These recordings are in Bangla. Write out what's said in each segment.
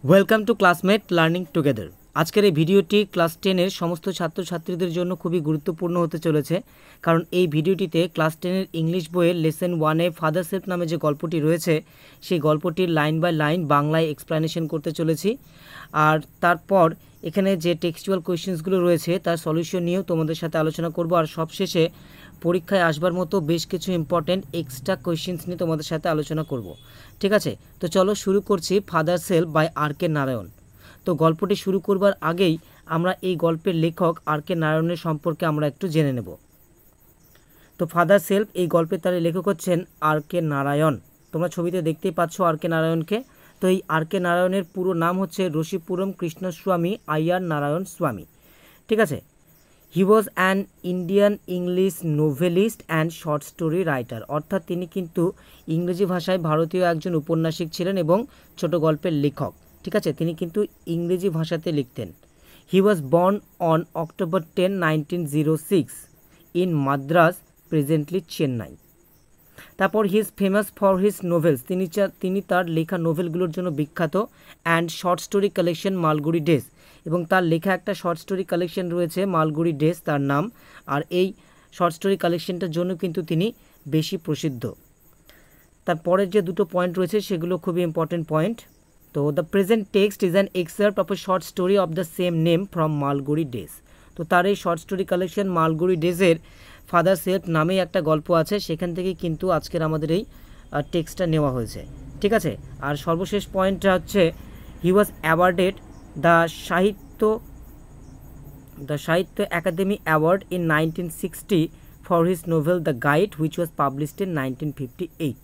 Welcome to classmate learning together. আজকের এই ভিডিওটি ক্লাস 10-এর সমস্ত ছাত্রছাত্রীদের জন্য খুবই গুরুত্বপূর্ণ হতে চলেছে, কারণ এই ভিডিওটিতে ক্লাস 10-এর ইংলিশ বইয়ের লেসন 1-এ ফাদার সেলফ নামে যে গল্পটি রয়েছে সেই গল্পটির লাইন বাই লাইন বাংলায় এক্সপ্লেনেশন করতে চলেছি। আর তারপর এখানে যে টেক্সচুয়াল কোয়েশ্চেন্সগুলো রয়েছে তার সলিউশন নিয়েও তোমাদের সাথে আলোচনা করব। আর সবশেষে পরীক্ষায় আসবার মতো বেশ কিছু ইম্পর্টেন্ট এক্সট্রা কোয়েশ্চেন্স নিয়ে তোমাদের সাথে আলোচনা করব। ঠিক আছে, তো চলো শুরু করছি father self by R K. Narayan. তো গল্পটি শুরু করবার আগেই আমরা এই গল্পের লেখক আর.কে. নারায়ণের সম্পর্কে আমরা একটু জেনে নেব। তো ফাদার সেলফ এই গল্পের তার লেখক হচ্ছেন আর.কে. নারায়ণ। তোমরা ছবিতে দেখতেই পাচ্ছ আর.কে. নারায়ণকে। তো এই আর.কে. নারায়ণের পুরো নাম হচ্ছে রসিপুরম কৃষ্ণস্বামী আইয়ার নারায়ণ স্বামী। ঠিক আছে, he was an Indian English novelist and short story writer. অর্থাৎ তিনি কিন্তু ইংরেজি ভাষায় ভারতীয় একজন উপন্যাসিক ছিলেন এবং ছোট গল্পের লেখক। ঠিক আছে, তিনি কিন্তু ইংরেজি ভাষাতে লিখতেন। He was born on October 10, 1906 in Madras, presently Chennai. তারপর he is famous for his novels, তিনি তার লেখা নোভেলগুলোর জন্য বিখ্যাত। And short story collection Malgudi days, এবং তার লেখা একটা শর্ট স্টোরি কালেকশন রয়েছে মালগুড়ি ডেজ তার নাম। আর এই শর্ট স্টোরি কালেকশনটার জন্য কিন্তু তিনি বেশি প্রসিদ্ধ। তারপরের যে দুটো পয়েন্ট রয়েছে সেগুলো খুবই ইম্পর্টেন্ট পয়েন্ট। তো the present text is an excerpt of a short story of the same name from Malgudi days. তো তার এই শর্ট স্টোরি কালেকশন মালগুড়ি ডেজের ফাদার সেলফ নামেই একটা গল্প আছে, সেখান থেকে কিন্তু আজকের আমাদের এই টেক্সটটা নেওয়া হয়েছে। ঠিক আছে, আর সর্বশেষ পয়েন্টটা হচ্ছে হি ওয়াজ অ্যাওয়ার্ডেড দ্য সাহিত্য academy award in 1960 for his novel the guide which was published in 1958।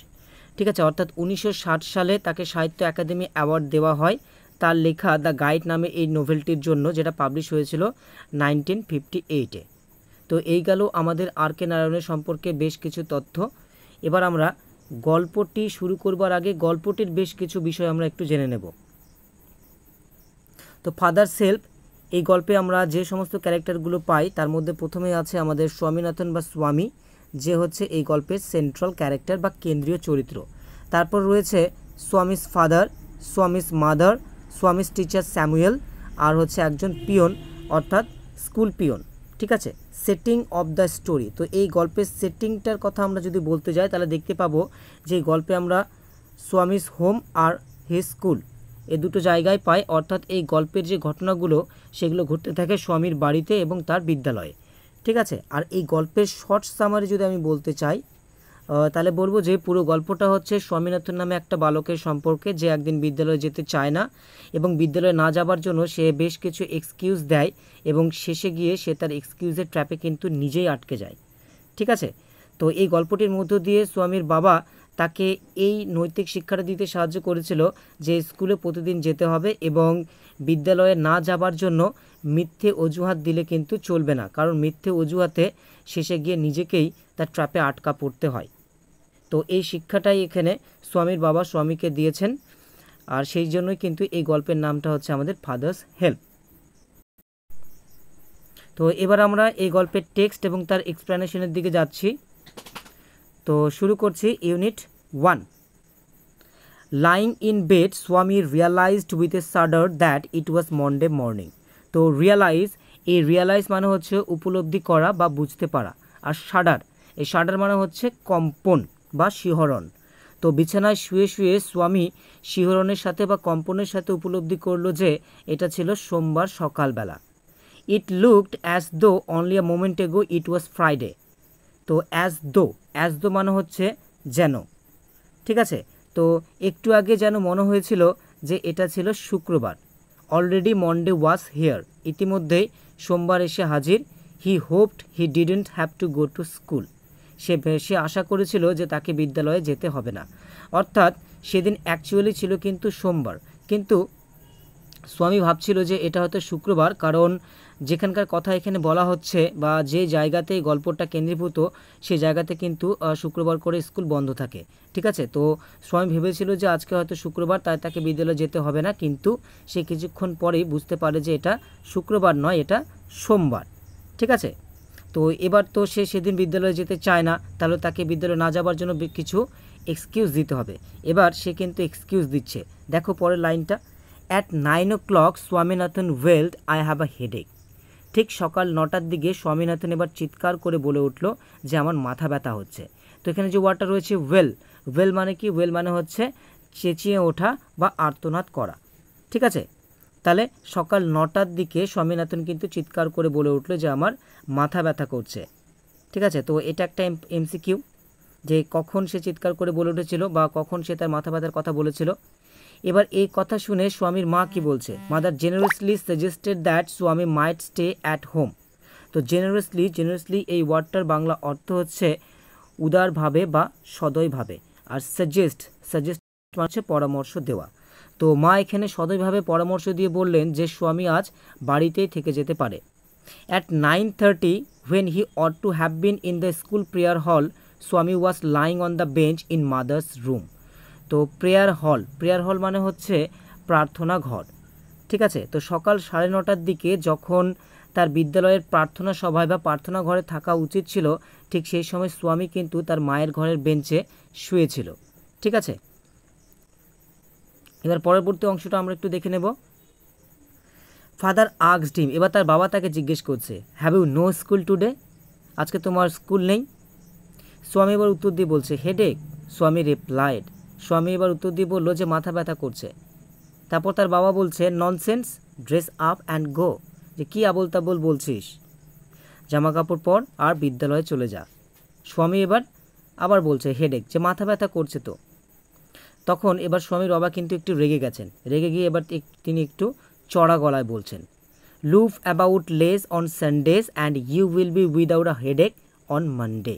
ঠিক আছে, অর্থাৎ 1960 সালে তাকে সাহিত্য একাডেমি অ্যাওয়ার্ড দেওয়া হয় তার লেখা দ্য গাইড নামে এই নোভেলটির জন্য, যেটা পাবলিশ হয়েছিল 1958-এ। তো এই গেল আমাদের আর.কে. নারায়ণের সম্পর্কে বেশ কিছু তথ্য। এবার আমরা গল্পটি শুরু করবার আগে গল্পটির বেশ কিছু বিষয় আমরা একটু জেনে নেব। তো ফাদার সেলফ এই গল্পে আমরা যে সমস্ত ক্যারেক্টারগুলো পাই তার মধ্যে প্রথমে আছে আমাদের স্বামীনাথন বা স্বামী, যে হচ্ছে এই গল্পের সেন্ট্রাল ক্যারেক্টার বা কেন্দ্রীয় চরিত্র। তারপর রয়েছে Swami's father, Swami's mother, Swami's teacher Samuel, আর হচ্ছে একজন পিয়ন অর্থাৎ স্কুল পিয়ন। ঠিক আছে, সেটিং অফ দ্য স্টোরি। তো এই গল্পের সেটিংটার কথা আমরা যদি বলতে যাই তাহলে দেখতে পাবো যে এই গল্পে আমরা স্বামীস হোম আর হিজ স্কুল এই দুটো জায়গায় পাই। অর্থাৎ এই গল্পের যে ঘটনাগুলো সেগুলো ঘটতে থাকে স্বামীর বাড়িতে এবং তার বিদ্যালয়ে। ঠিক আছে, আর এই গল্পের শর্ট সামারি যদি আমি বলতে চাই তাহলে বলবো যে পুরো গল্পটা হচ্ছে স্বামীনাথন নামে একটা বালকের সম্পর্কে, যে একদিন বিদ্যালয়ে যেতে চায় না এবং বিদ্যালয়ে না যাবার জন্য সে বেশ কিছু এক্সকিউজ দেয় এবং শেষে গিয়ে সে তার এক্সকিউজের ট্র্যাপে কিন্তু নিজেই আটকে যায়। ঠিক আছে, তো এই গল্পটির মধ্য দিয়ে স্বামীর বাবা তাকে এই নৈতিক শিক্ষাটা দিতে সাহায্য করেছিল যে স্কুলে প্রতিদিন যেতে হবে এবং বিদ্যালয়ে না যাবার জন্য মিথ্যে অজুহাত দিলে কিন্তু চলবে না, কারণ মিথ্যে অজুহাতে শেষে গিয়ে নিজেকেই তার ট্র্যাপে আটকা পড়তে হয়। তো এই শিক্ষাটাই এখানে স্বামীর বাবা স্বামীকে দিয়েছেন, আর সেই জন্যই কিন্তু এই গল্পের নামটা হচ্ছে আমাদের ফাদার্স হেল্প। তো এবার আমরা এই গল্পের টেক্সট এবং তার এক্সপ্লেনেশনের দিকে যাচ্ছি। তো শুরু করছি unit 1। Lying in bed Swami realised with a shudder that it was Monday morning. তো রিয়ালাইজ মানে হচ্ছে উপলব্ধি করা বা বুঝতে পারা, আর এই শাডার মানে হচ্ছে কম্পন বা শিহরণ। তো বিছানায় শুয়ে শুয়ে স্বামী শিহরণের সাথে বা কম্পনের সাথে উপলব্ধি করলো যে এটা ছিল সোমবার সকালবেলা। It looked as though only a moment এগো ইট ওয়াজ ফ্রাইডে। তো অ্যাজ দো মানে হচ্ছে যেন। ঠিক আছে, তো একটু আগে যেন মনে হয়েছিল যে এটা ছিল শুক্রবার। অলরেডি মন্ডে ওয়াজ হিয়ার, ইতিমধ্যেই সোমবার এসে হাজির। He hoped he didn't have to go to school, সে আশা করেছিল যে তাকে বিদ্যালয়ে যেতে হবে না। অর্থাৎ সেদিন অ্যাকচুয়ালি ছিল কিন্তু সোমবার, কিন্তু স্বামী ভাবছিল যে এটা হয়তো শুক্রবার, কারণ যেখানকার কথা এখানে বলা হচ্ছে বা যে জায়গাতে গল্পটা কেন্দ্রীভূত সেই জায়গাতে কিন্তু শুক্রবার করে স্কুল বন্ধ থাকে। ঠিক আছে, তো স্বামী ভেবেছিল যে আজকে হয়তো শুক্রবার, তাই তাকে বিদ্যালয়ে যেতে হবে না, কিন্তু সে কিছুক্ষণ পরেই বুঝতে পারে যে এটা শুক্রবার নয়, এটা সোমবার। ঠিক আছে, তো এবার তো সে সেদিন বিদ্যালয়ে যেতে চায় না, তাহলে তাকে বিদ্যালয়ে না যাবার জন্য কিছু এক্সকিউজ দিতে হবে। এবার সে কিন্তু এক্সকিউজ দিচ্ছে। দেখো পরের লাইনটা, at 9 o'clock Swaminathan wailed I have a headache. ঠিক সকাল 9টার দিকে স্বামীনাথন এবার চিৎকার করে বলে উঠল যে আমার মাথা ব্যথা হচ্ছে। তো এখানে যে ওয়ার্ডটা রয়েছে ওয়েল মানে কি? ওয়েল মানে হচ্ছে চেঁচিয়ে ওঠা বা আর্তনাদ করা। ঠিক আছে, তাহলে সকাল 9টার দিকে স্বামীনাথন কিন্তু চিৎকার করে বলে উঠল যে আমার মাথা ব্যথা করছে। ঠিক আছে, তো এটা একটা এমসিকিউ যে কখন সে চিৎকার করে বলে উঠেছিল বা কখন সে তার মাথা ব্যথার কথা বলেছিল। এবার এই কথা শুনে স্বামীর মা কি বলছে? Mother generously suggested that Swami might stay at home. তো জেনারেসলি এই ওয়ার্ডটার বাংলা অর্থ হচ্ছে উদারভাবে বা সদয়ভাবে, আর সাজেস্ট মানে হচ্ছে পরামর্শ দেওয়া। তো মা এখানে সদয়ভাবে পরামর্শ দিয়ে বললেন যে স্বামী আজ বাড়িতেই থেকে যেতে পারে। At 9:30 when he ought to have been in the school prayer hall, স্বামী was lying on the bench in mother's room. তো প্রেয়ার হল মানে হচ্ছে প্রার্থনা ঘর। ঠিক আছে, তো সকাল 9:30টার দিকে যখন তার বিদ্যালয়ের প্রার্থনা সভায় বা প্রার্থনা ঘরে থাকা উচিত ছিল, ঠিক সেই সময় স্বামী কিন্তু তার মায়ের ঘরের বেঞ্চে শুয়েছিল। ঠিক আছে, এবার পরবর্তী অংশটা আমরা একটু দেখে নেব। ফাদার আস্কড হিম, এবার তার বাবা তাকে জিজ্ঞেস করছে, have you no school today? আজকে তোমার স্কুল নেই? স্বামী এবার উত্তর দিয়ে বলছে হেডেক। স্বামী রিপ্লাইড, স্বামী এবার উত্তর দিয়ে বললো যে মাথা ব্যথা করছে। তারপর তার বাবা বলছে ননসেন্স, ড্রেস আপ অ্যান্ড গো, যে কী আবোল তাবোল বলছিস, জামা কাপড় পর আর বিদ্যালয়ে চলে যা। স্বামী এবার আবার বলছে হেডেক, যে মাথা ব্যথা করছে তো। তখন এবার স্বামীর বাবা কিন্তু একটু রেগে গেছেন, রেগে গিয়ে এবার তিনি একটু চড়া গলায় বলছেন, loaf about less on Sundays and you will be without a headache on Monday.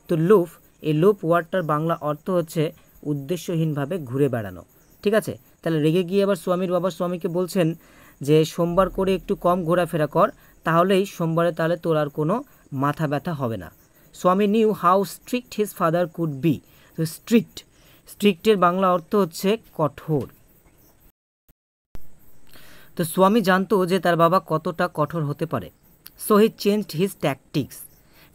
তো লুভ, এই লুভ ওয়ার্ডটার বাংলা অর্থ হচ্ছে উদ্দেশ্যহীনভাবে ঘুরে বেড়ানো। ঠিক আছে, তাহলে রেগে গিয়ে এবার স্বামীর বাবা স্বামীকে বলছেন যে সোমবার করে একটু কম ঘোরাফেরা কর, তাহলেই সোমবারে তাহলে তোর আর কোনো মাথা ব্যথা হবে না। স্বামী knew how strict his father could B. তো স্ট্রিক্টের বাংলা অর্থ হচ্ছে কঠোর। তো স্বামী জানতো যে তার বাবা কতটা কঠোর হতে পারে। So he changed his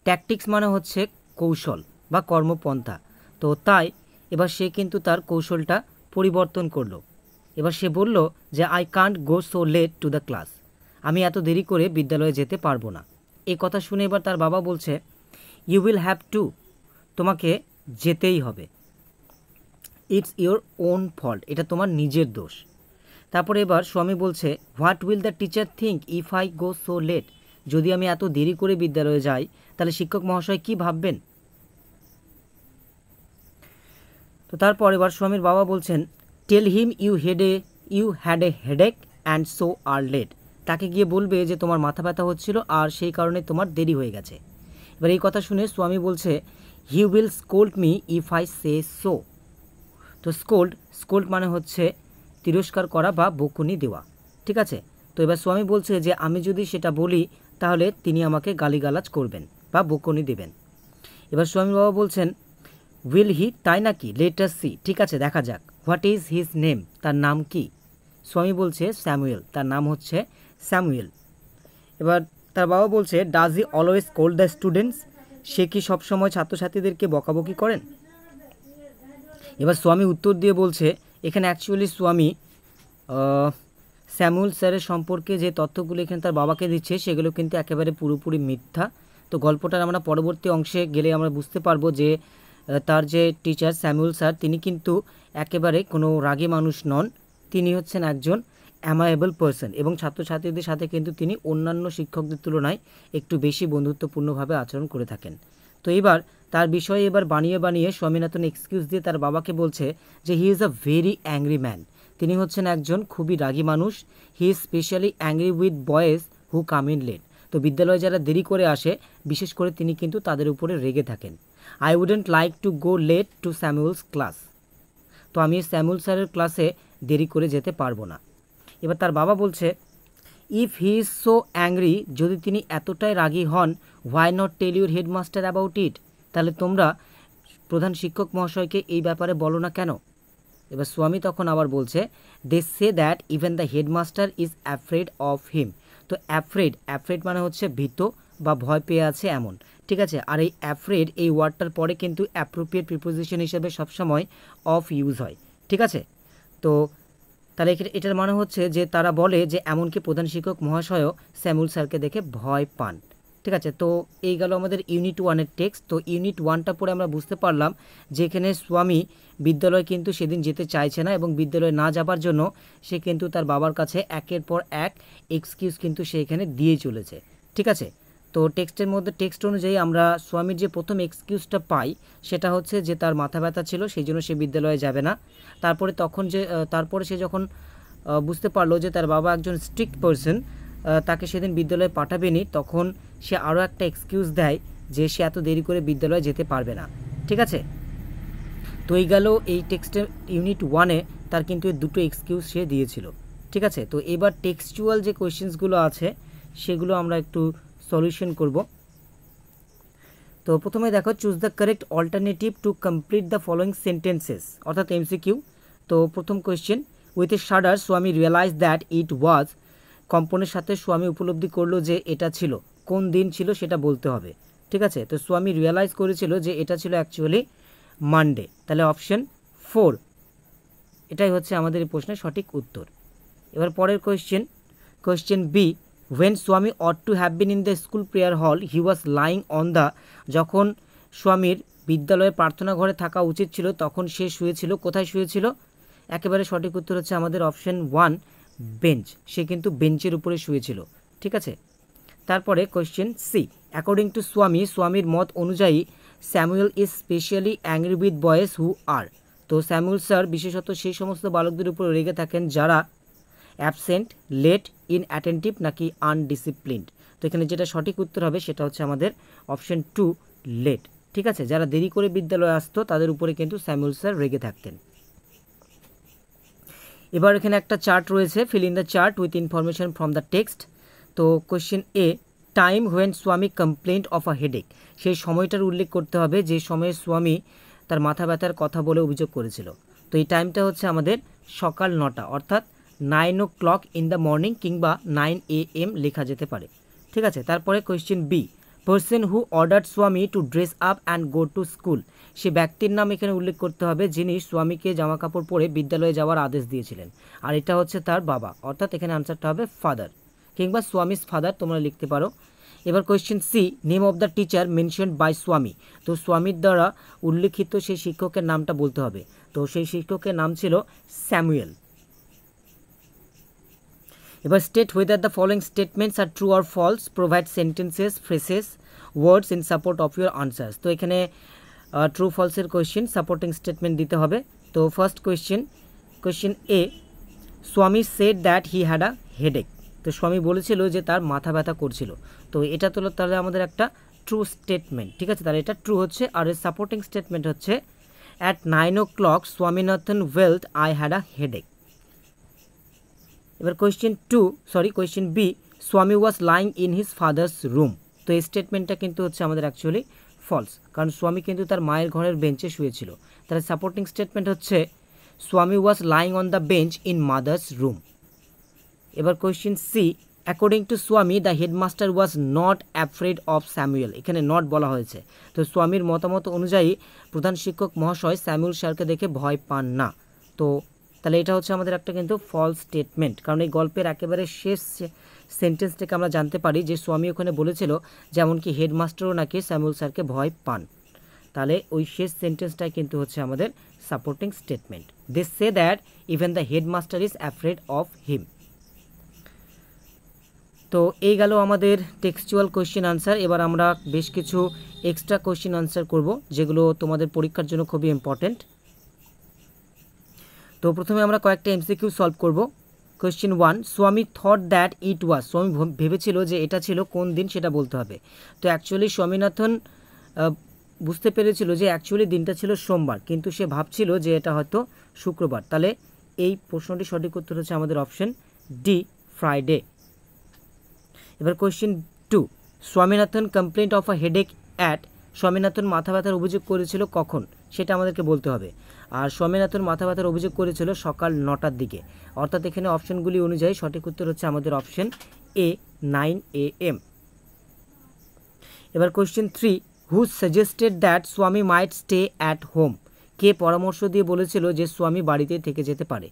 tactics মানে হচ্ছে কৌশল বা কর্মপন্থা। তো তাই এবার সে কিন্তু তার কৌশলটা পরিবর্তন করলো। এবার সে বলল যে I can't go so late to the class, আমি এত দেরি করে বিদ্যালয়ে যেতে পারবো না। এই কথা শুনে এবার তার বাবা বলছে ইউ উইল হ্যাভ টু, তোমাকে যেতেই হবে। ইটস ইয়োর ওন ফল্ট, এটা তোমার নিজের দোষ। তারপরে এবার স্বামী বলছে what will the teacher think if I go so late, যদি আমি এত দেরি করে বিদ্যালয়ে যাই তাহলে শিক্ষক মহাশয় কি ভাববেন? তো তারপর এবার স্বামীর বাবা বলছেন tell him you had a headache and so are late, তাকে গিয়ে বলবে যে তোমার মাথা ব্যথা হচ্ছিল আর সেই কারণে তোমার দেরি হয়ে গেছে। এবার এই কথা শুনে স্বামী বলছে he will scold me if I say so. তো স্কোল্ড মানে হচ্ছে তিরস্কার করা বা বকুনি দেওয়া। ঠিক আছে, তো এবার স্বামী বলছে যে আমি যদি সেটা বলি তাহলে তিনি আমাকে গালিগালাজ করবেন বা বকুনি দেবেন। এবার স্বামী বাবা বলছেন উইল হি, তাই নাকি, লেট আস সি, ঠিক আছে দেখা যাক। হোয়াট ইজ হিজ নেম, তার নাম কি? স্বামী বলছে স্যামুয়েল, তার নাম হচ্ছে স্যামুয়েল। এবার তার বাবা বলছে does he always scold the students, সে কি সবসময় ছাত্রছাত্রীদেরকে বকাবকি করেন? এবার স্বামী উত্তর দিয়ে বলছে এখানে অ্যাকচুয়ালি স্বামী স্যামুয়েল স্যারের সম্পর্কে যে তথ্যগুলো এখানে তার বাবাকে দিচ্ছে সেগুলো কিন্তু একেবারে পুরোপুরি মিথ্যা। তো গল্পটার আমরা পরবর্তী অংশে গেলে আমরা বুঝতে পারবো যে তার যে টিচার স্যামুয়েল স্যার তিনি কিন্তু একেবারে কোনো রাগী মানুষ নন, তিনি হচ্ছেন একজন অ্যামায়েবল পারসন এবং ছাত্রছাত্রীদের সাথে কিন্তু তিনি অন্যান্য শিক্ষকদের তুলনায় একটু বেশি বন্ধুত্বপূর্ণভাবে আচরণ করে থাকেন। তো এবার তার বিষয়ে এবার বানিয়ে স্বামীনাথন এক্সকিউজ দিয়ে তার বাবাকে বলছে যে he is a very angry man, তিনি হচ্ছেন একজন খুবই রাগী মানুষ। He is specially angry with boys who come in late, তো বিদ্যালয়ে যারা দেরি করে আসে বিশেষ করে তিনি কিন্তু তাদের উপরে রেগে থাকেন। I wouldn't like to go late to Samuel's class, তো আমি স্যামুয়েল স্যারের ক্লাসে দেরি করে যেতে পারবো না। এবার তার বাবা বলছে if he is so angry, যদি তিনি এতটাই রাগী হন, why not tell your headmaster about it, তাহলে তোমরা প্রধান শিক্ষক মহাশয়কে এই ব্যাপারে বলো না কেন? এবার স্বামী তখন আবার বলছে they say that even the headmaster is afraid of him. তো অ্যাফ্রেড মানে হচ্ছে ভীত বা ভয় পেয়ে আছে এমন। ঠিক আছে, আর এই অ্যাফ্রেড এই ওয়ার্ডটার পরে কিন্তু অ্যাপ্রোপ্রিয়েট প্রিপোজিশন হিসেবে সবসময় অফ ইউজ হয়। ঠিক আছে, তো তাহলে এটার মানে হচ্ছে যে তারা বলে যে এমনকি প্রধান শিক্ষক মহাশয়ও স্যামুয়েল স্যারকে দেখে ভয় পান। ঠিক আছে, তো এই গেল আমাদের ইউনিট 1-এর টেক্সট। তো ইউনিট 1টা পরে আমরা বুঝতে পারলাম যে এখানে স্বামী বিদ্যালয় কিন্তু সেদিন যেতে চাইছে না এবং বিদ্যালয়ে না যাবার জন্য সে কিন্তু তার বাবার কাছে একের পর এক এক্সকিউজ কিন্তু সে এখানে দিয়ে চলেছে। ঠিক আছে, তো টেক্সটের মধ্যে টেক্সট অনুযায়ী আমরা স্বামীর যে প্রথম এক্সকিউজটা পাই সেটা হচ্ছে যে তার মাথা ব্যথা ছিল, সেই জন্য সে বিদ্যালয়ে যাবে না। তারপরে সে যখন বুঝতে পারলো যে তার বাবা একজন স্ট্রিক্ট পারসন, তাকে সেদিন বিদ্যালয়ে পাঠাবেনি, তখন সে আরও একটা এক্সকিউজ দেয় যে সে এত দেরি করে বিদ্যালয়ে যেতে পারবে না। ঠিক আছে, তো এই গেল এই টেক্সটের ইউনিট 1-এ তার কিন্তু দুটো এক্সকিউজ সে দিয়েছিল। ঠিক আছে, তো এবার টেক্সচুয়াল যে কোয়েশ্চেন্সগুলো আছে সেগুলো আমরা একটু সলিউশন করব। তো প্রথমে দেখো, choose the correct alternative to complete the following sentences, অর্থাৎ এমসিকিউ। তো প্রথম কোয়েশ্চেন, উইথ এ শাডার স্বামী রিয়েলাইজ দ্যাট ইট ওয়াজ, কম্পনের সাথে স্বামী উপলব্ধি করলো যে এটা ছিল, কোন দিন ছিল সেটা বলতে হবে। ঠিক আছে, তো স্বামী রিয়েলাইজ করেছিল যে এটা ছিল অ্যাকচুয়ালি মানডে, তাহলে অপশন 4 এটাই হচ্ছে আমাদের এই প্রশ্নের সঠিক উত্তর। এবার পরের কোয়েশ্চেন বি, when স্বামী ought to have been in the school prayer hall he was lying on the, যখন স্বামীর বিদ্যালয়ের প্রার্থনা ঘরে থাকা উচিত ছিল তখন সে শুয়েছিল, কোথায় শুয়েছিল? একেবারে সঠিক উত্তর হচ্ছে আমাদের অপশন 1 বেঞ্চ, সে কিন্তু বেঞ্চের উপরে শুয়েছিল। ঠিক আছে, তারপরে কোয়েশ্চেন সি, অ্যাকর্ডিং টু স্বামীর মত অনুযায়ী Samuel is specially angry with boys who are, তো স্যামুয়েল স্যার বিশেষত সেই সমস্ত বালকদের উপর রেগে থাকেন যারা অ্যাবসেন্ট, লেট, ইনঅ্যাটেন্টিভ নাকি আনডিসিপ্লিনড। তো এখানে যেটা সঠিক উত্তর হবে সেটা হচ্ছে আমাদের অপশন 2 লেট। ঠিক আছে, যারা দেরি করে বিদ্যালয়ে আসতো তাদের উপরে কিন্তু স্যামুয়েল স্যার রেগে থাকতেন। এবার এখানে একটা চার্ট রয়েছে, feel in the chart with information from the text. তো কোয়েশ্চেন এ, টাইম হোয়েন স্বামী কমপ্লেন্ট অফ আ হেডেক, সেই সময়টার উল্লেখ করতে হবে যে সময়ে স্বামী তার মাথা ব্যথার কথা বলে অভিযোগ করেছিল। তো এই টাইমটা হচ্ছে আমাদের সকাল 9টা, অর্থাৎ 9 o'clock ইন দ্য মর্নিং কিংবা 9 AM লেখা যেতে পারে। ঠিক আছে, তারপরে question B, person who order Swami to dress up and go to school, সে ব্যক্তির নাম এখানে উল্লেখ করতে হবে যিনি স্বামীকে জামা কাপড় পরে বিদ্যালয়ে যাওয়ার আদেশ দিয়েছিলেন, আর এটা হচ্ছে তার বাবা, অর্থাৎ এখানে আনসারটা হবে ফাদার কিংবা স্বামীস ফাদার তোমরা লিখতে পারো। এবার question C, name of the teacher mentioned by Swami, তো স্বামীর দ্বারা উল্লিখিত সেই শিক্ষকের নামটা বলতে হবে। তো সেই শিক্ষকের নাম ছিল স্যামুয়েল। এবার state whether the following statements are true or false, provide sentences, phrases, words in support of your answers। তো এখানে ট্রু ফলসের কোয়েশ্চেন, সাপোর্টিং স্টেটমেন্ট দিতে হবে। তো ফার্স্ট কোয়েশ্চেন এ, স্বামী said that he had a headache, তো স্বামী বলেছিল যে তার মাথা ব্যথা করছিল। তো এটা তো তাহলে আমাদের একটা ট্রু স্টেটমেন্ট। ঠিক আছে, তাহলে এটা ট্রু হচ্ছে। আর এর সাপোর্টিং স্টেটমেন্ট হচ্ছে at 9 o'clock Swaminathan wealth I had a headache. এবার কোয়েশ্চেন বি, স্বামী was lying in his father's room, তো এই স্টেটমেন্টটা কিন্তু হচ্ছে আমাদের অ্যাকচুয়ালি ফলস, কারণ স্বামী কিন্তু তার মায়ের ঘরের বেঞ্চে শুয়েছিল। তাহলে সাপোর্টিং স্টেটমেন্ট হচ্ছে স্বামী was lying on the bench in mother's room. এবার question C, according to Swami the headmaster was not afraid of Samuel, এখানে নট বলা হয়েছে। তো স্বামীর মতামত অনুযায়ী প্রধান শিক্ষক মহাশয় স্যামুয়েল স্যারকে দেখে ভয় পান না। তো তাহলে এটা হচ্ছে আমাদের একটা কিন্তু ফলস স্টেটমেন্ট, কারণ এই গল্পের একেবারে শেষ সেন্টেন্স থেকে আমরা জানতে পারি যে স্বামী ওখানে বলেছিল যেমনকি হেডমাস্টারও নাকি স্যামুয়েল স্যারকে ভয় পান। তাহলে ওই শেষ সেন্টেন্সটাই কিন্তু হচ্ছে আমাদের supporting statement. They say that even the headmaster is afraid of him. তো এই গেল আমাদের টেক্সচুয়াল কোয়েশ্চেন আনসার। এবার আমরা বেশ কিছু এক্সট্রা কোয়েশ্চেন আনসার করব যেগুলো তোমাদের পরীক্ষার জন্য খুবই ইম্পর্টেন্ট। তো প্রথমে আমরা কয়েকটা এমসিকিউ সলভ করব। কোয়েশ্চেন 1, স্বামী থট দ্যাট ইট ওয়াজ, স্বামী ভেবেছিল যে এটা ছিল কোন দিন সেটা বলতে হবে। তো অ্যাকচুয়ালি স্বামীনাথন বুঝতে পেরেছিল যে অ্যাকচুয়ালি দিনটা ছিল সোমবার, কিন্তু সে ভাবছিল যে এটা হয়তো শুক্রবার। তাহলে এই প্রশ্নটি সঠিক উত্তর হচ্ছে আমাদের অপশন ডি, ফ্রাইডে। এবার question 2, Swaminathan complaint of a headache at, Swaminathan মাথা ব্যথার অভিযোগ করেছিল কখন সেটা আমাদেরকে বলতে হবে। আর স্বামীনাথন মাথা ব্যথার অভিযোগ করেছিল সকাল 9টার দিকে, অর্থাৎ এখানে অপশনগুলি অনুযায়ী সঠিক উত্তর হচ্ছে আমাদের অপশন এ, 9 AM। এবার question 3, who suggested that Swami might stay at home, কে পরামর্শ দিয়ে বলেছিল যে স্বামী বাড়িতে থেকে যেতে পারে।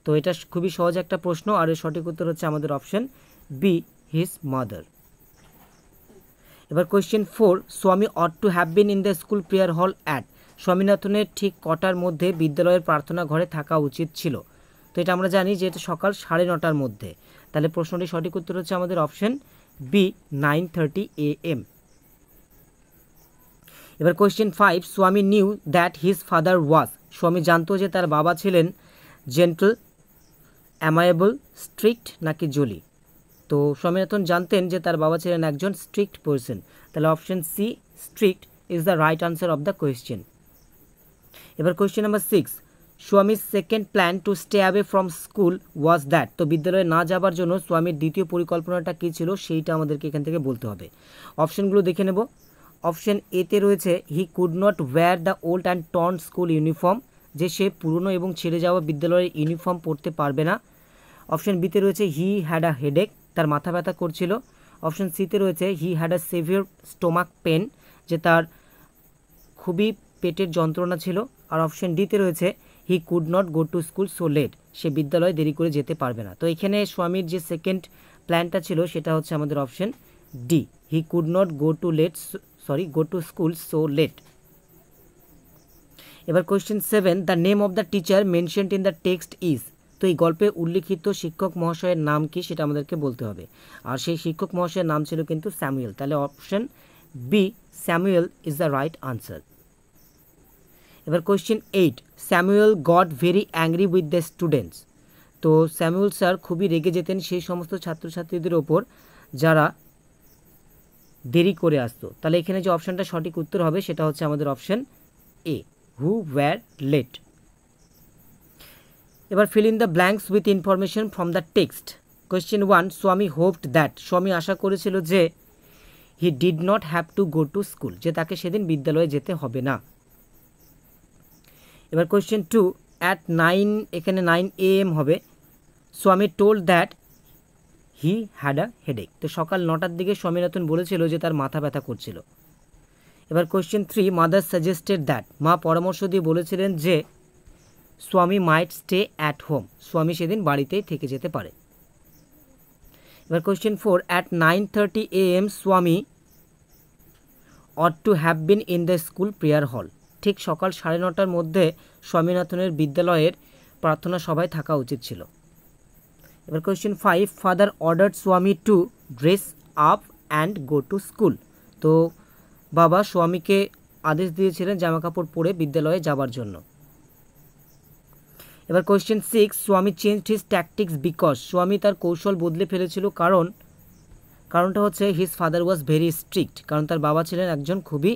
তো এটা খুবই সহজ একটা প্রশ্ন, আর এর সঠিক উত্তর হচ্ছে আমাদের অপশন বি, হিজ মাদার। এবার question 4, Swami ought to have been in the school prayer hall at, স্বামীনাথনের ঠিক কটার মধ্যে বিদ্যালয়ের প্রার্থনা ঘরে থাকা উচিত ছিল? তো এটা আমরা জানি যে এটা সকাল 9:30টার মধ্যে, তাহলে প্রশ্নটির সঠিক উত্তর হচ্ছে আমাদের অপশন বি, 9:30 AM। এবার কোয়েশ্চেন 5, স্বামী নিউ দ্যাট হিজ ফাদার ওয়াজ, স্বামী জানতো যে তার বাবা ছিলেন জেন্টল, অ্যামায়েবল, স্ট্রিক্ট নাকি জলি? তো স্বামীনাথন জানতেন যে তার বাবা ছিলেন একজন স্ট্রিক্ট পারসন, তাহলে option C, strict is the right answer of the question. এবার কোয়েশ্চেন নাম্বার 6, স্বামীর second plan to stay away from school was that, তো বিদ্যালয়ে না যাবার জন্য স্বামীর দ্বিতীয় পরিকল্পনাটা কী ছিল সেইটা আমাদেরকে এখান থেকে বলতে হবে। অপশনগুলো দেখে নেব। অপশন এতে রয়েছে he could not wear the old and torn school uniform, যে সে পুরনো এবং ছেড়ে যাওয়া বিদ্যালয়ের ইউনিফর্ম পরতে পারবে না। অপশন বিতে রয়েছে হি হ্যাড আ হেডেক, তার মাথা ব্যথা করছিল। অপশন সিতে রয়েছে he had a severe stomach pain, যে তার খুবই পেটের যন্ত্রণা ছিল। আর অপশন ডিতে রয়েছে he could not go to school so late, সে বিদ্যালয়ে দেরি করে যেতে পারবে না। তো এখানে স্বামীর যে সেকেন্ড প্ল্যানটা ছিল সেটা হচ্ছে আমাদের option D, he could not go to school so late. এবার question 7, the name of the teacher mentioned in the text is, তো এই গল্পে উল্লিখিত শিক্ষক মহাশয়ের নাম কি সেটা আমাদেরকে বলতে হবে, আর সেই শিক্ষক মহাশয়ের নাম ছিল কিন্তু স্যামুয়েল, তাহলে option B, Samuel is the right answer. এবার question 8, Samuel got very angry with the students, তো স্যামুয়েল স্যার খুবই রেগে যেতেন সেই সমস্ত ছাত্রছাত্রীদের ওপর যারা দেরি করে আসতো, তাহলে এখানে যে অপশনটা সঠিক উত্তর হবে সেটা হচ্ছে আমাদের option A, who were late. এবার fill in the blanks with information from the text. Question 1, Swami hoped that, Swami আশা করেছিল যে he did not have to go to school, যে তাকে সেদিন বিদ্যালয়ে যেতে হবে না। এবার কোয়েশ্চেন 2, অ্যাট 9, এখানে 9 AM হবে, স্বামী told that he had a headache, তো সকাল 9টার দিকে স্বামীনাথন বলেছিল যে তার মাথা ব্যথা করছিল। এবার কোয়েশ্চেন 3, মাদার সাজেস্টেড দ্যাট, মা পরামর্শ দিয়ে বলেছিলেন যে স্বামী মাইট স্টে অ্যাট হোম, স্বামী সেদিন বাড়িতেই থেকে যেতে পারে। এবার question 4, at 9:30 AM Swami ought to have been in the school prayer hall, ঠিক সকাল 9:30টার মধ্যে স্বামীনাথনের বিদ্যালয়ের প্রার্থনা সভায় থাকা উচিত ছিল। এবার কোয়েশ্চেন 5, ফাদার অর্ডার্ড স্বামী to dress up and go to school, তো বাবা স্বামীকে আদেশ দিয়েছিলেন জামাকাপড় পরে বিদ্যালয়ে যাবার জন্য। এবার কোয়েশ্চেন 6, স্বামী চেঞ্জড হিজ ট্যাকটিক্স বিকজ, স্বামী তার কৌশল বদলে ফেলেছিল কারণটা হচ্ছে his father was very strict, কারণ তার বাবা ছিলেন একজন খুবই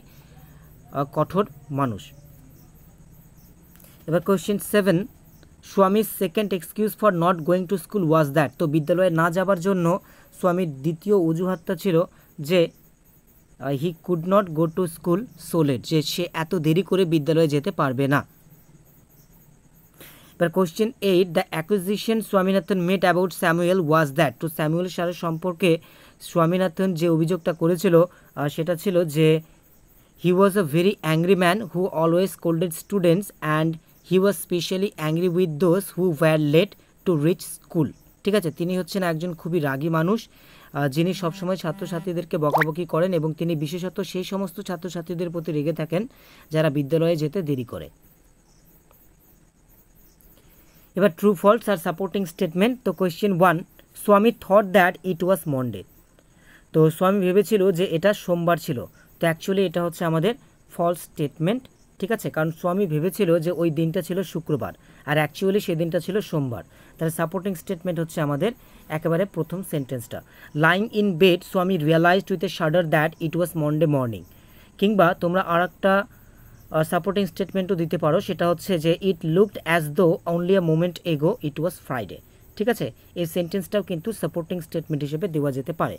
কঠোর মানুষ। এবার কোয়েশ্চেন 7, স্বামীর second excuse for not going to school was that, তো বিদ্যালয়ে না যাবার জন্য স্বামীর দ্বিতীয় অজুহাতটা ছিল যে he could not go to school so late, যে সে এত দেরি করে বিদ্যালয়ে যেতে পারবে না। এবার question 8, the accusation Swaminathan made about Samuel was that, তো স্যামুয়েল স্যারের সম্পর্কে স্বামীনাথন যে অভিযোগটা করেছিল সেটা ছিল যে he was a very angry man who always scolded students and he was specially angry with those who were late to reach school, ঠিক আছে, তিনি হচ্ছেন একজন খুবই রাগী মানুষ যিনি সবসময় ছাত্রছাত্রীদেরকে বকাবকি করেন এবং তিনি বিশেষত সেই সমস্ত ছাত্রছাত্রীদের প্রতি রেগে থাকেন যারা বিদ্যালয়ে যেতে দেরি করে। এবার ট্রু ফলস আর সাপোর্টিং স্টেটমেন্ট। তো কোয়েশ্চেন 1, স্বামী thought that it was Monday, তো স্বামী ভেবেছিল যে এটা সোমবার ছিল, তো অ্যাকচুয়ালি এটা হচ্ছে আমাদের ফলস স্টেটমেন্ট, ঠিক আছে, কারণ স্বামী ভেবেছিল যে ওই দিনটা ছিল শুক্রবার আর অ্যাকচুয়ালি সেদিনটা ছিল সোমবার। তাহলে সাপোর্টিং স্টেটমেন্ট হচ্ছে আমাদের একেবারে প্রথম সেন্টেন্সটা। Lying in bed Swami realized with a shudder that it was Monday morning, কিংবা তোমরা আর একটা সাপোর্টিং স্টেটমেন্টও দিতে পারো, সেটা হচ্ছে যে it looked as though only a moment এগো ইট ওয়াজ ফ্রাইডে, ঠিক আছে, এই সেন্টেন্সটাও কিন্তু সাপোর্টিং স্টেটমেন্ট হিসেবে দেওয়া যেতে পারে।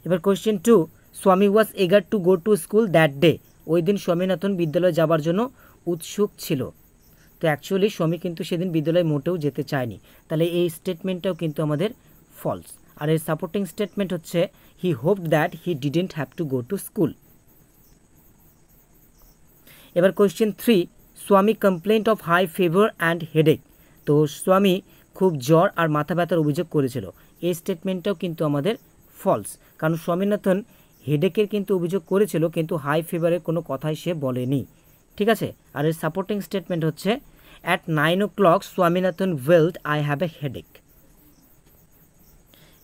এবার question 2, Swami was eager to go to school that day, ওই দিন স্বামীনাথন বিদ্যালয়ে যাবার জন্য উৎসুক ছিল, তো অ্যাকচুয়ালি স্বামী কিন্তু সেদিন বিদ্যালয়ে মোটেও যেতে চায়নি, তাহলে এই স্টেটমেন্টটাও কিন্তু আমাদের ফলস। আর এর সাপোর্টিং স্টেটমেন্ট হচ্ছে he hoped that he didn't have to go to school. এবার question 3, Swami complaint of high fever and headache, তো স্বামী খুব জ্বর আর মাথা ব্যথার অভিযোগ করেছিল। এই স্টেটমেন্টটাও কিন্তু আমাদের ফলস, কারণ স্বামীনাথন হেডেকের কিন্তু অভিযোগ করেছিল, কিন্তু হাই ফিভারের কোনো কথাই সে বলেনি। ঠিক আছে, আর এর সাপোর্টিং স্টেটমেন্ট হচ্ছে at 9 o'clock Swaminathan wailed I have a headache.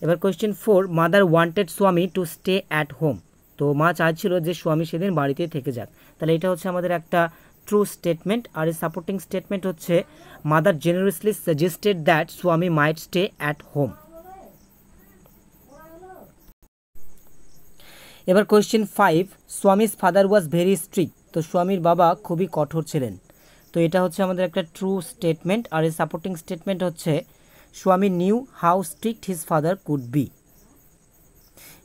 এবার question 4, mother wanted Swami to stay at home. তো মা চাইছিল যে স্বামী সেদিন বাড়িতেই থেকে যাক। তাহলে এটা হচ্ছে আমাদের একটা ট্রু স্টেটমেন্ট। আর এর সাপোর্টিং স্টেটমেন্ট হচ্ছে mother generously suggested that Swami might stay at home. এবার question 5, Swami's father was very strict. তো স্বামীর বাবা খুবই কঠোর ছিলেন। তো এটা হচ্ছে আমাদের একটা ট্রু স্টেটমেন্ট। আর এর সাপোর্টিং স্টেটমেন্ট হচ্ছে Swami knew how strict his father could be.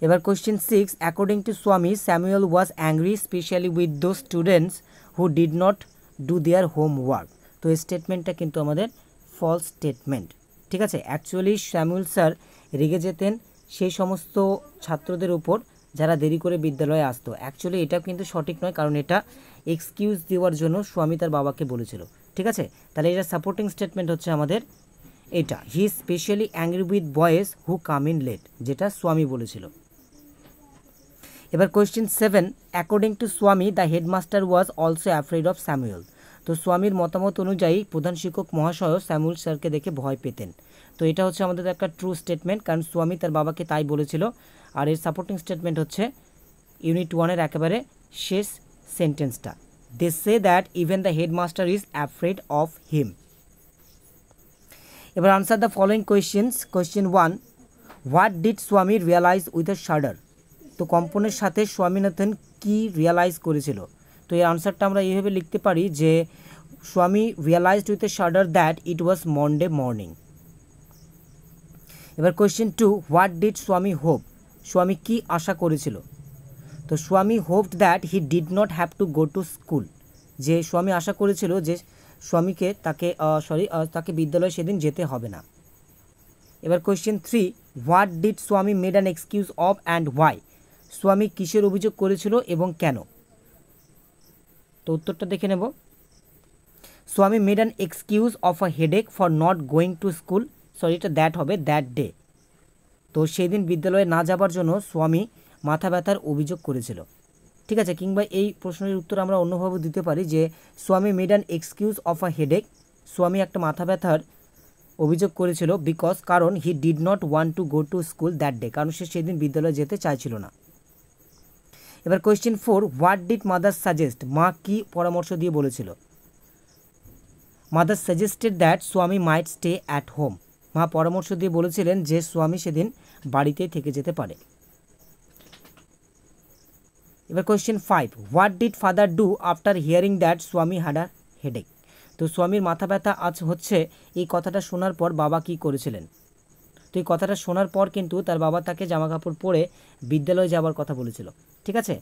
এবার question 6, according to Swami Samuel was angry specially with those students who did not do their homework. তো এই স্টেটমেন্টটা কিন্তু আমাদের ফলস স্টেটমেন্ট। ঠিক আছে, অ্যাকচুয়ালি স্যামুয়েল স্যার রেগে যেতেন সেই সমস্ত ছাত্রদের উপর যারা দেরি করে বিদ্যালয়ে আসতো। অ্যাকচুয়ালি এটাও কিন্তু সঠিক নয়, কারণ এটা এক্সকিউজ দেওয়ার জন্য স্বামী তার বাবাকে বলেছিল। ঠিক আছে, তাহলে এটা সাপোর্টিং স্টেটমেন্ট হচ্ছে আমাদের এটা, he specially angry with boys who come in late, যেটা স্বামী বলেছিল। এবার question 7, according to Swami the headmaster was also afraid of Samuel. তো স্বামীর মতামত অনুযায়ী প্রধান শিক্ষক মহাশয়ও স্যামুয়েল স্যারকে দেখে ভয় পেতেন। তো এটা হচ্ছে আমাদের একটা ট্রু স্টেটমেন্ট, কারণ স্বামী তার বাবাকে তাই বলেছিল। আর এর সাপোর্টিং স্টেটমেন্ট হচ্ছে ইউনিট 1-এর একেবারে শেষ সেন্টেন্সটা, they say that even the headmaster is afraid of him. এবার answer the following questions. Question 1, what did Swami realize with a shudder. তো কম্পনের সাথে স্বামীনাথন কি রিয়ালাইজ করেছিল। তো এই আনসারটা আমরা এইভাবে লিখতে পারি যে Swami realised with a shudder that it was Monday morning. এবার question 2, what did Swami hope. Swami কি আশা করেছিল। তো Swami hoped that he did not have to go to school. যে স্বামী আশা করেছিল যে স্বামীকে তাকে বিদ্যালয়ে সেদিন যেতে হবে না। এবার কোয়েশ্চেন 3, হোয়াট ডিড স্বামী made an excuse of and why. স্বামী কিসের অভিযোগ করেছিল এবং কেন। তো উত্তরটা দেখে নেব। স্বামী made an excuse of a headache for not going to school, এটা দ্যাট হবে দ্যাট ডে। তো সেই দিন বিদ্যালয়ে না যাবার জন্য স্বামী মাথা ব্যথার অভিযোগ করেছিল। ঠিক আছে, কিংবা এই প্রশ্নের উত্তর আমরা অন্যভাবে দিতে পারি যে স্বামী made an excuse of a headache, স্বামী একটা মাথা ব্যথার অভিযোগ করেছিল বিকজ, কারণ হি did not want to go to school that day, কারণ সে সেদিন বিদ্যালয়ে যেতে চাইছিল না। এবার question 4, what did mother suggest. মা কি পরামর্শ দিয়ে বলেছিল। Mother suggested that Swami might stay at home. মা পরামর্শ দিয়ে বলেছিলেন যে স্বামী সেদিন বাড়িতেই থেকে যেতে পারে। এবার question 5, what did father do after hearing that স্বামী হ্যাড আ হেডেক। তো স্বামীর মাথা ব্যথা আজ হচ্ছে এই কথাটা শোনার পর বাবা কি করেছিলেন। তো এই কথাটা শোনার পর কিন্তু তার বাবা তাকে জামা কাপড় পরে বিদ্যালয়ে যাওয়ার কথা বলেছিল। ঠিক আছে,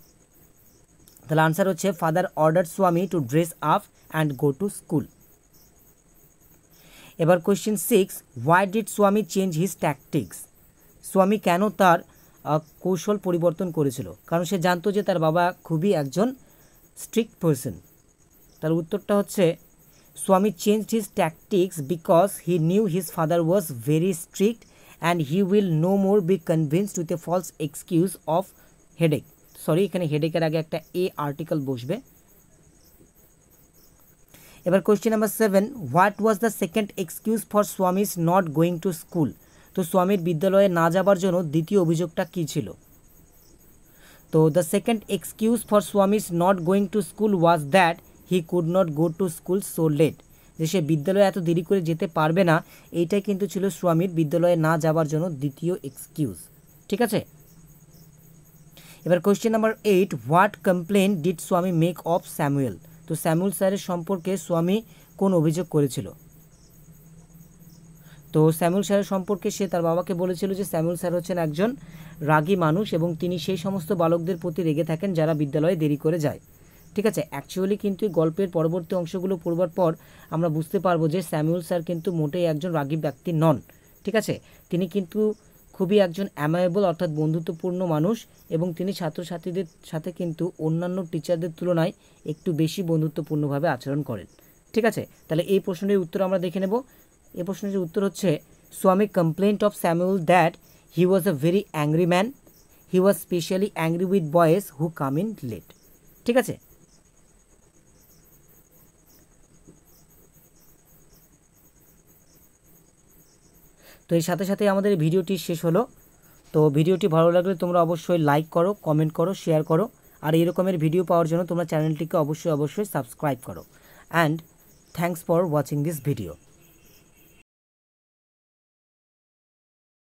তাহলে আনসার হচ্ছে father order Swami to dress up and go to school. এবার কোয়েশ্চেন 6, হোয়াই ডিড স্বামী চেঞ্জ হিজ ট্যাকটিক্স। স্বামী কেন তার কৌশল পরিবর্তন করেছিল। কারণ সে জানতো যে তার বাবা খুবই একজন স্ট্রিক্ট পারসন। তার উত্তরটা হচ্ছে Swami change his tactics because he knew his father was very strict and he will no more be convinced with a false excuse of headache. এখানে হেডেকের আগে একটা এ আর্টিকেল বসবে। এবার question number 7, what was the second excuse for Swami's not going to school. তো স্বামীর বিদ্যালয়ে না যাবার জন্য দ্বিতীয় অভিযোগটা কী ছিল। তো the second excuse for Swami's not going to school was that he could not go to school so late. যে সে বিদ্যালয়ে এত দেরি করে যেতে পারবে না, এইটাই কিন্তু ছিল স্বামীর বিদ্যালয়ে না যাবার জন্য দ্বিতীয় এক্সকিউজ। ঠিক আছে, এবার question number 8, what complain did স্বামী মেক অফ স্যামুয়েল। তো স্যামুয়েল স্যারের সম্পর্কে স্বামী কোন অভিযোগ করেছিল। তো স্যামুয়েল স্যারের সম্পর্কে সে তার বাবাকে বলেছিল যে স্যামুয়েল স্যার হচ্ছেন একজন রাগী মানুষ এবং তিনি সেই সমস্ত বালকদের প্রতি রেগে থাকেন যারা বিদ্যালয়ে দেরি করে যায়। ঠিক আছে, অ্যাকচুয়ালি কিন্তু গল্পের পরবর্তী অংশগুলো পড়বার পর আমরা বুঝতে পারবো যে স্যামুয়েল স্যার কিন্তু মোটেই একজন রাগী ব্যক্তি নন। ঠিক আছে, তিনি কিন্তু খুবই একজন অ্যামায়েবল অর্থাৎ বন্ধুত্বপূর্ণ মানুষ এবং তিনি ছাত্রছাত্রীদের সাথে কিন্তু অন্যান্য টিচারদের তুলনায় একটু বেশি বন্ধুত্বপূর্ণভাবে আচরণ করেন। ঠিক আছে, তাহলে এই প্রশ্নের উত্তর আমরা দেখে নেব। এই প্রশ্নের উত্তর হচ্ছে Swami complaint of Samuel that he was a very angry man, he was specially angry with boys who come in late. ঠিক আছে, তো এর সাথে সাথে আমাদের ভিডিওটি শেষ হলো। তো ভিডিওটি ভালো লাগলে তোমরা অবশ্যই লাইক করো, কমেন্ট করো, শেয়ার করো, আর এই রকমের ভিডিও পাওয়ার জন্য তোমরা চ্যানেলটিকে অবশ্যই সাবস্ক্রাইব করো। And thanks for watching this video.